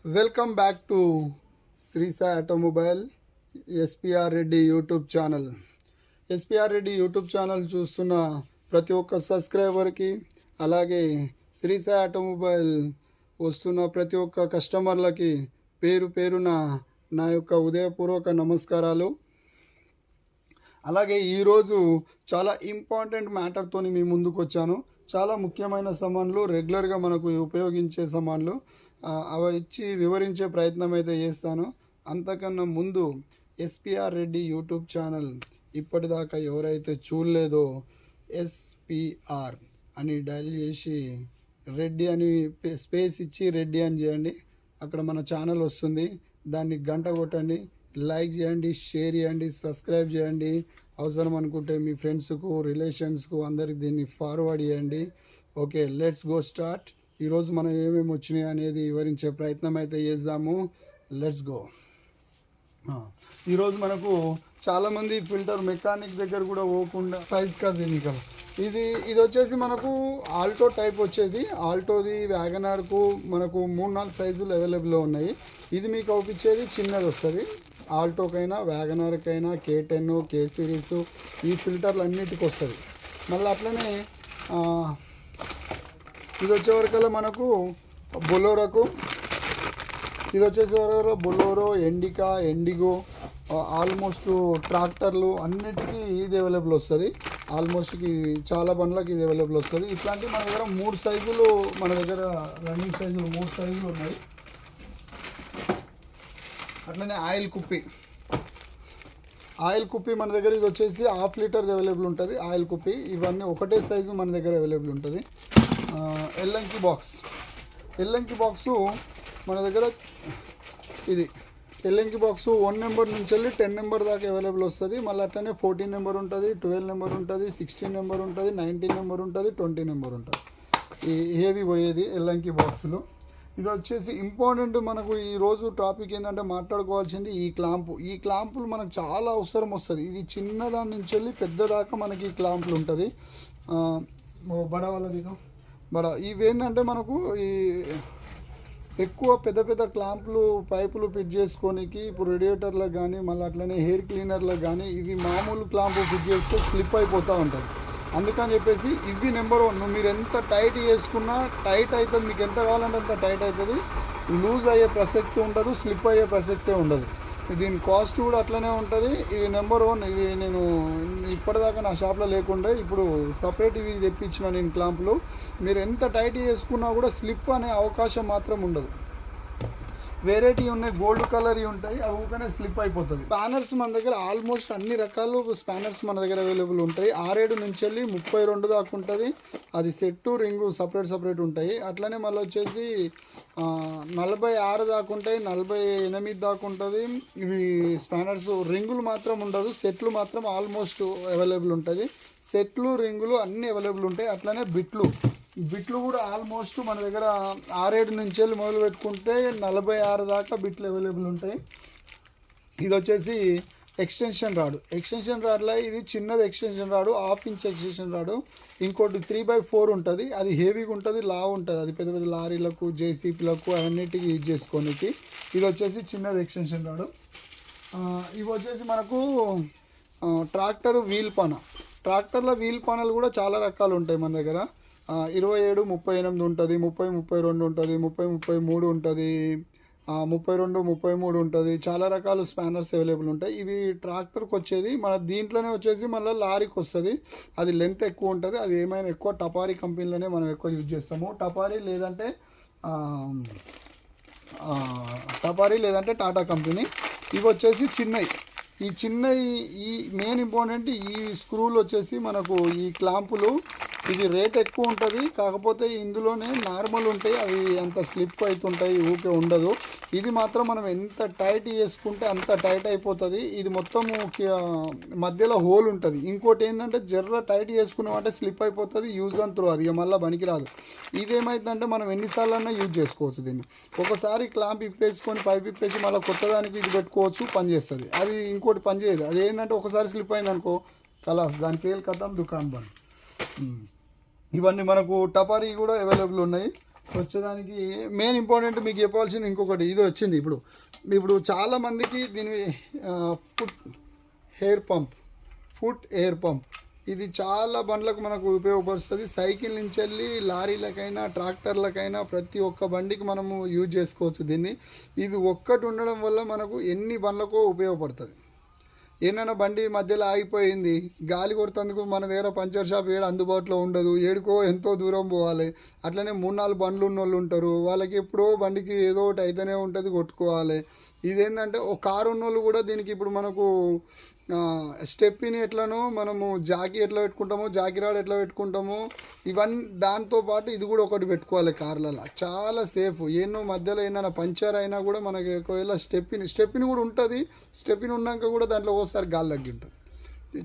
Welcome back to Shri Sai automobile SPR Reddy YouTube channel. SPR Reddy YouTube channel చూస్తున్న ప్రతి ఒక్క సబ్స్క్రైబర్కి, అలాగే శ్రీ సాయి ఆటోమొబైల్ వస్తున్న ప్రతి ఒక్క కస్టమర్లకి పేరు పేరున నా యొక్క ఉదయపూర్వక నమస్కారాలు. అలాగే ఈరోజు చాలా ఇంపార్టెంట్ మ్యాటర్తో మీ ముందుకు వచ్చాను. చాలా ముఖ్యమైన సామాన్లు, రెగ్యులర్గా మనకు ఉపయోగించే సామాన్లు అవి ఇచ్చి వివరించే ప్రయత్నం అయితే చేస్తాను. అంతకన్నా ముందు ఎస్పిఆర్ రెడ్డి యూట్యూబ్ ఛానల్ ఇప్పటిదాకా ఎవరైతే చూడలేదో ఎస్పిఆర్ అని డయల్ చేసి రెడ్డి అని స్పేస్ ఇచ్చి రెడ్డి అని చేయండి. అక్కడ మన ఛానల్ వస్తుంది. దాన్ని గంట కొట్టండి, లైక్ చేయండి, షేర్ చేయండి, సబ్స్క్రైబ్ చేయండి. అవసరం అనుకుంటే మీ ఫ్రెండ్స్కు, రిలేషన్స్కు అందరికి దీన్ని ఫార్వర్డ్ చేయండి. Okay, let's go start. ఈరోజు మనం ఏమేమి వచ్చినాయి అనేది వివరించే ప్రయత్నం అయితే చేద్దాము. Let's go. ఈరోజు మనకు చాలామంది ఫిల్టర్ మెకానిక్ దగ్గర కూడా పోకుండా సైజ్ కాదు ఇది వచ్చేసి మనకు ఆల్టో టైప్ వచ్చేది. ఆల్టోది, వ్యాగనార్కు మనకు 3-4 సైజులు అవైలబుల్లో ఉన్నాయి. ఇది మీకు అవుపించేది చిన్నది వస్తుంది. ఆల్టోకైనా, వ్యాగనార్కైనా, K10, K సిరీస్ ఈ ఫిల్టర్లు అన్నిటికి వస్తుంది. మళ్ళీ అట్లనే ఇది వచ్చేవరకల్లా మనకు బొలోరోకు, ఇది వచ్చేసేవరకు బొలోరో, ఎండిగో ఆల్మోస్ట్ ట్రాక్టర్లు అన్నిటికీ ఇది అవైలబుల్ వస్తుంది. ఆల్మోస్ట్కి చాలా బండ్లకి ఇది అవైలబుల్ వస్తుంది. ఇట్లాంటివి మన దగ్గర 3 సైజులు, మన దగ్గర రన్నింగ్ సైజులు 3 సైజులు ఉన్నాయి. అట్లనే ఆయిల్ కుప్పి మన దగ్గర ఇది వచ్చేసి 1/2 లీటర్ అవైలబుల్ ఉంటుంది. ఆయిల్ కుప్పి ఇవన్నీ ఒకటే సైజు మన దగ్గర అవైలబుల్ ఉంటుంది. ఎల్లంకి బాక్సు మన దగ్గర ఇది ఎల్లంకి బాక్సు 1 నెంబర్ నుంచి వెళ్ళి 10 నెంబర్ దాకా అవైలబుల్ వస్తుంది. మళ్ళీ అట్లనే 14 నెంబర్ ఉంటుంది, 12 నెంబర్ ఉంటుంది, 16 నెంబర్ ఉంటుంది, 19 నెంబర్ ఉంటుంది, 20 నెంబర్ ఉంటుంది. ఈ హెవీ పోయేది ఎల్లంకి బాక్సులు. ఇది వచ్చేసి ఇంపార్టెంట్. మనకు ఈరోజు టాపిక్ ఏంటంటే మాట్లాడుకోవాల్సింది ఈ క్లాంపులు మనకు చాలా అవసరం వస్తుంది. ఇది చిన్నదాని నుంచి వెళ్ళి పెద్ద దాకా మనకి ఈ క్లాంపులు ఉంటుంది. బడ ఇవేంటంటే మనకు ఈ ఎక్కువ పెద్ద క్లాంపులు, పైపులు ఫిట్ చేసుకోనికి ఇప్పుడు రేడియేటర్లకు కానీ, మళ్ళీ అట్లనే హెయిర్ క్లీనర్లకు కానీ ఇవి మామూలు క్లాంపు ఫిట్ చేస్తే స్లిప్ అయిపోతూ ఉంటుంది. అందుకని చెప్పేసి ఇవి నెంబర్ 1. మీరు ఎంత టైట్ చేసుకున్నా టైట్ అవుతుంది. మీకు ఎంత కావాలంటే అంత టైట్ అవుతుంది. లూజ్ అయ్యే ప్రసక్తి ఉండదు, స్లిప్ అయ్యే ప్రసక్తే ఉండదు. దీని కాస్ట్ కూడా అట్లనే ఉంటుంది. ఇవి నెంబర్ 1. ఇవి నేను ఇప్పటిదాకా నా షాప్లో లేకుండా ఇప్పుడు సపరేట్ ఇవి తెప్పించిన నేను క్లాంపులు. మీరు ఎంత టైట్ చేసుకున్నా కూడా స్లిప్ అనే అవకాశం మాత్రం ఉండదు. వెరైటీ ఉన్నాయి, గోల్డ్ కలర్ ఉంటాయి, అవి ఊకనే స్లిప్ అయిపోతుంది. స్పానర్స్ మన దగ్గర ఆల్మోస్ట్ అన్ని రకాలు స్పానర్స్ మన దగ్గర అవైలబుల్ ఉంటాయి. 6 నుంచి వెళ్ళి 32 దాకా ఉంటుంది. అది సెట్టు, రింగు సపరేట్ ఉంటాయి. అట్లనే మళ్ళీ వచ్చేసి 46 దాకా ఉంటాయి, 48 దాకా ఉంటుంది. ఇవి స్పానర్స్. రింగులు మాత్రం ఉండదు, సెట్లు మాత్రం ఆల్మోస్ట్ అవైలబుల్ ఉంటుంది. సెట్లు, రింగులు అన్నీ అవైలబుల్ ఉంటాయి. అట్లనే బిట్లు కూడా ఆల్మోస్ట్ మన దగ్గర 6 నుంచి వెళ్ళి మొదలు పెట్టుకుంటే 46 దాకా బిట్లు అవైలబుల్ ఉంటాయి. ఇది వచ్చేసి ఎక్స్టెన్షన్ రాడ్లో ఇది చిన్నది ఎక్స్టెన్షన్ రాడు, 1/2 ఇంచ్ ఎక్స్టెన్షన్ రాడు. ఇంకోటి 3/4 ఉంటుంది. అది హెవీగా ఉంటుంది, లావు ఉంటుంది. అది పెద్ద లారీలకు, జేసీపీలకు అన్నిటికీ యూజ్ చేసుకోనికి. ఇది వచ్చేసి చిన్నది ఎక్స్టెన్షన్ రాడు. ఇవి వచ్చేసి మనకు ట్రాక్టర్ల వీల్ పానలు కూడా చాలా రకాలు ఉంటాయి మన దగ్గర. 27, 38 ఉంటుంది, 30, 32 ఉంటుంది, 30, 33 ఉంటుంది, 32, 33 ఉంటుంది. చాలా రకాల స్పానర్స్ అవైలబుల్ ఉంటాయి. ఇవి ట్రాక్టర్కి వచ్చేది. మన దీంట్లోనే వచ్చేసి మళ్ళీ లారీకి వస్తుంది. అది లెంత్ ఎక్కువ ఉంటుంది. అది ఏమైనా ఎక్కువ టపారీ కంపెనీలోనే మనం ఎక్కువ యూజ్ చేస్తాము. టపారీ లేదంటే టాటా కంపెనీ. ఇవి వచ్చేసి చిన్నవి. ఈ మెయిన్ ఇంపార్టెంట్ ఈ స్క్రూలు వచ్చేసి మనకు ఈ క్లాంపులు ఇది రేట్ ఎక్కువ ఉంటుంది. కాకపోతే ఇందులోనే నార్మల్ ఉంటాయి, అవి అంత స్లిప్ అవుతుంటాయి, ఊకే ఉండదు. ఇది మాత్రం మనం ఎంత టైట్ చేసుకుంటే అంత టైట్ అయిపోతుంది. ఇది మొత్తం మధ్యలో హోల్ ఉంటుంది. ఇంకోటి ఏంటంటే జర్ర టైట్ చేసుకున్నామంటే స్లిప్ అయిపోతుంది, యూజ్ అండ్ త్రో. అది మళ్ళీ పనికిరాదు. ఇదేమైందంటే మనం ఎన్నిసార్లన్నా యూజ్ చేసుకోవచ్చు దీన్ని. ఒకసారి క్లాంప్ ఇప్పేసుకొని పైప్ ఇప్పేసి మళ్ళీ కొత్తదానికి ఇది పెట్టుకోవచ్చు, పనిచేస్తుంది. అది ఇంకోటి పని చేయదు. అది ఏంటంటే ఒకసారి స్లిప్ అయిందనుకో కలాస్, దానికి కథం దుకాణం బంద్. ఇవన్నీ మనకు టపారీ కూడా అవైలబుల్ ఉన్నాయి. వచ్చేదానికి మెయిన్ ఇంపార్టెంట్ మీకు చెప్పాల్సింది ఇంకొకటి ఇది వచ్చింది. ఇప్పుడు చాలామందికి దీని ఫుట్ ఎయిర్ పంప్ ఇది చాలా బండ్లకు మనకు ఉపయోగపడుతుంది. సైకిల్ నుంచి వెళ్ళి లారీలకైనా ట్రాక్టర్లకైనా ప్రతి ఒక్క బండికి మనము యూజ్ చేసుకోవచ్చు దీన్ని. ఇది ఒక్కటి ఉండడం వల్ల మనకు ఎన్ని బండ్లకో ఉపయోగపడుతుంది. ఏమైనా బండి మధ్యలో ఆగిపోయింది, గాలి కొడుతందుకు మన దగ్గర పంచర్ షాప్ ఏడు అందుబాటులో ఉండదు, ఏడుకో ఎంతో దూరం పోవాలి. అట్లనే 3-4 బండ్లు ఉన్న వాళ్ళు ఉంటారు, వాళ్ళకి ఎప్పుడో బండికి ఏదో ఒకటి అయితేనే ఉంటుంది, కొట్టుకోవాలి. ఇదేంటంటే ఒక కారు ఉన్న వాళ్ళు కూడా దీనికి ఇప్పుడు మనకు స్టెప్ని ఎట్లనో మనము జాకీ ఎట్లా పెట్టుకుంటామో, జాకీ రాడ్ ఎట్లా పెట్టుకుంటామో ఇవన్నీ దాంతోపాటు ఇది కూడా ఒకటి పెట్టుకోవాలి కార్లలో. చాలా సేఫ్. ఎన్నో మధ్యలో ఏమైనా పంచర్ అయినా కూడా మనకి ఒకవేళ స్టెప్ని కూడా ఉంటుంది. స్టెప్ని ఉన్నాక కూడా దాంట్లో ఒకసారి గాలి తగ్గి ఉంటుంది.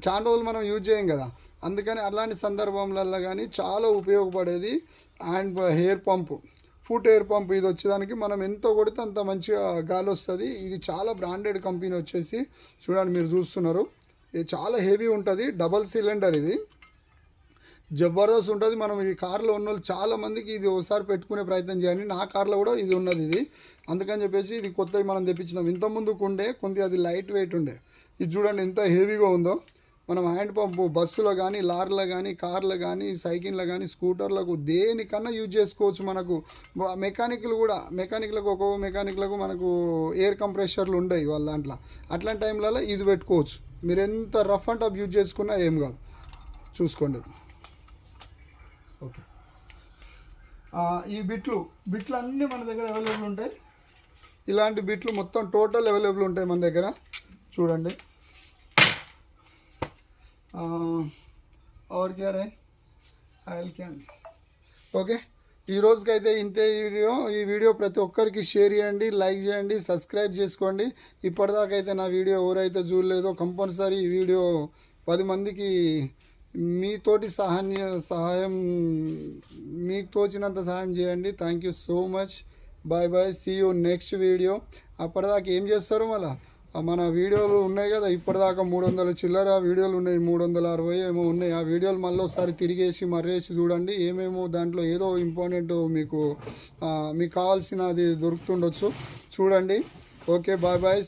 చాలా రోజులు మనం యూజ్ చేయం కదా, అందుకని అలాంటి సందర్భంలలో కానీ చాలా ఉపయోగపడేది ఎయిర్ పంపు, ఫుట్ ఎయిర్ పంప్. ఇది వచ్చేదానికి మనం ఎంత కొడితే అంత మంచిగా గాలి వస్తుంది. ఇది చాలా బ్రాండెడ్ కంపెనీ వచ్చేసి చూడండి, మీరు చూస్తున్నారు. ఇది చాలా హెవీ ఉంటుంది, డబల్ సిలిండర్, ఇది జబర్దస్త్ ఉంటుంది. మనం ఈ కార్లో ఉన్న వాళ్ళు చాలామందికి ఇది ఒకసారి పెట్టుకునే ప్రయత్నం చేయండి. నా కార్లో కూడా ఇది ఉన్నది. ఇది అందుకని చెప్పేసి ఇది కొత్తవి మనం తెప్పించినాం. ఇంత ముందుకు ఉండే కొంత అది లైట్ వెయిట్ ఉండే. ఇది చూడండి ఎంత హెవీగా ఉందో. మనం హ్యాండ్ పంపు బస్సులో కానీ, లారీలో కానీ, కార్లో కానీ, సైకిల్లో కానీ, స్కూటర్లకు దేనికన్నా యూజ్ చేసుకోవచ్చు. మనకు మెకానిక్లకు ఒక్కో మెకానిక్లకు మనకు ఎయిర్ కంప్రెషర్లు ఉండవు వాళ్ళ దాంట్లో. అట్లాంటి టైంలలో ఇది పెట్టుకోవచ్చు. మీరు ఎంత రఫ్ అండ్ టఫ్ యూజ్ చేసుకున్నా ఏం కాదు, చూసుకోండి. ఓకే, ఈ బిట్లు అన్నీ మన దగ్గర అవైలబుల్ ఉంటాయి. ఇలాంటి బిట్లు మొత్తం టోటల్ అవైలబుల్ ఉంటాయి మన దగ్గర. చూడండి. और क्या रहे ఆయిల్ క్యాన్. ఓకే, ఈ రోజుకైతే ఇంతే. ఈ వీడియో ప్రతి ఒక్కరికి షేర్ చేయండి, లైక్ చేయండి, సబ్స్క్రైబ్ చేసుకోండి. ఇప్పటిదాకా అయితే నా వీడియో ఎవరైతే చూడలేదో కంపల్సరీ ఈ వీడియో 10 మందికి మీతోటి సహాయం మీకు తోచినంత సహాయం చేయండి. Thank you so much. Bye bye, see you next video. అప్పటిదాకా ఏం చేస్తారు, మళ్ళీ మన వీడియోలు ఉన్నాయి కదా, ఇప్పటిదాకా 300 చిల్లర వీడియోలు ఉన్నాయి, 360 ఏమో ఉన్నాయి. ఆ వీడియోలు మళ్ళీ ఒకసారి తిరిగేసి మర్రేసి చూడండి. ఏమేమో దాంట్లో ఏదో ఇంపార్టెంట్ మీకు కావాల్సినది దొరుకుతుండొచ్చు, చూడండి. Okay, bye bye.